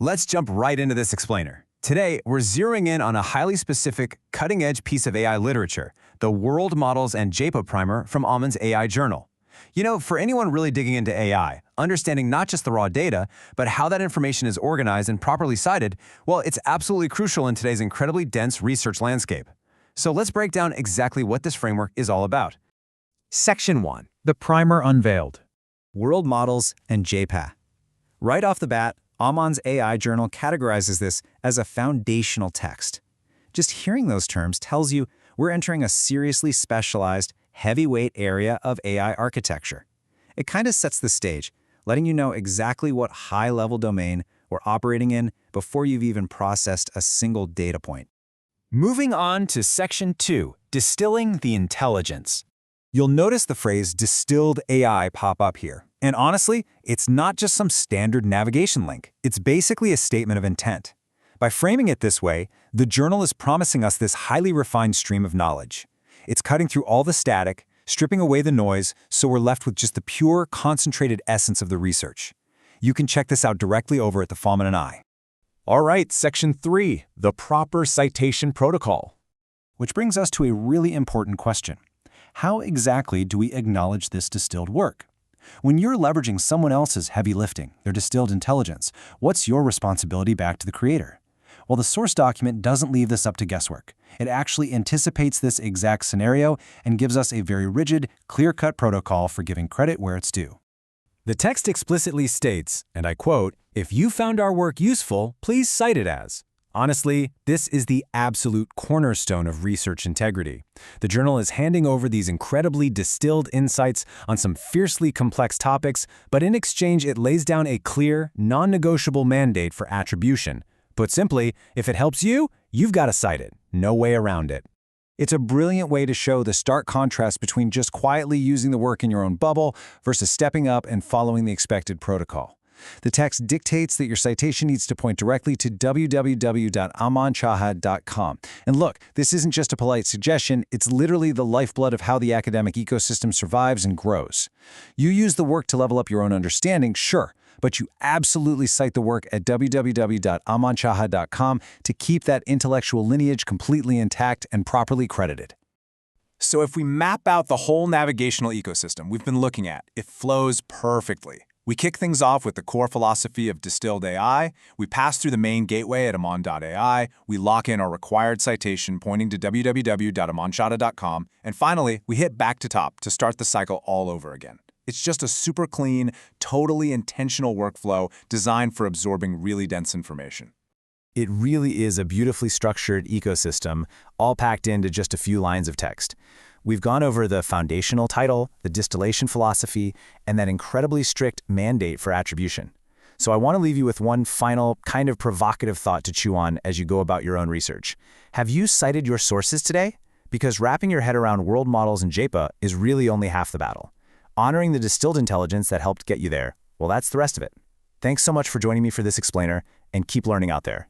Let's jump right into this explainer. Today, we're zeroing in on a highly specific, cutting-edge piece of AI literature, the World Models and JEPA Primer from Aman's AI Journal. You know, for anyone really digging into AI, understanding not just the raw data, but how that information is organized and properly cited, well, it's absolutely crucial in today's incredibly dense research landscape. So let's break down exactly what this framework is all about. Section 1. The Primer Unveiled. World Models and JEPA. Right off the bat, Aman's AI Journal categorizes this as a foundational text. Just hearing those terms tells you we're entering a seriously specialized, heavyweight area of AI architecture. It kind of sets the stage, letting you know exactly what high-level domain we're operating in before you've even processed a single data point. Moving on to Section 2, Distilling the Intelligence. You'll notice the phrase distilled AI pop up here. And honestly, it's not just some standard navigation link. It's basically a statement of intent. By framing it this way, the journal is promising us this highly refined stream of knowledge. It's cutting through all the static, stripping away the noise, so we're left with just the pure, concentrated essence of the research. You can check this out directly over at the Aman and I. All right, Section 3, the proper citation protocol. Which brings us to a really important question. How exactly do we acknowledge this distilled work? When you're leveraging someone else's heavy lifting, their distilled intelligence, what's your responsibility back to the creator? Well, the source document doesn't leave this up to guesswork. It actually anticipates this exact scenario and gives us a very rigid, clear-cut protocol for giving credit where it's due. The text explicitly states, and I quote, "If you found our work useful, please cite it as." Honestly, this is the absolute cornerstone of research integrity. The journal is handing over these incredibly distilled insights on some fiercely complex topics, but in exchange it lays down a clear, non-negotiable mandate for attribution. Put simply, if it helps you, you've got to cite it. No way around it. It's a brilliant way to show the stark contrast between just quietly using the work in your own bubble versus stepping up and following the expected protocol. The text dictates that your citation needs to point directly to www.amanchaha.com. And look, this isn't just a polite suggestion, it's literally the lifeblood of how the academic ecosystem survives and grows. You use the work to level up your own understanding, sure, but you absolutely cite the work at www.amanchaha.com to keep that intellectual lineage completely intact and properly credited. So if we map out the whole navigational ecosystem we've been looking at, it flows perfectly. We kick things off with the core philosophy of distilled AI, we pass through the main gateway at aman.ai, we lock in our required citation pointing to www.amanchaha.com, and finally, we hit back to top to start the cycle all over again. It's just a super clean, totally intentional workflow designed for absorbing really dense information. It really is a beautifully structured ecosystem, all packed into just a few lines of text. We've gone over the foundational title, the distillation philosophy, and that incredibly strict mandate for attribution. So I want to leave you with one final, kind of provocative thought to chew on as you go about your own research. Have you cited your sources today? Because wrapping your head around world models and JEPA is really only half the battle. Honoring the distilled intelligence that helped get you there, well, that's the rest of it. Thanks so much for joining me for this explainer, and keep learning out there.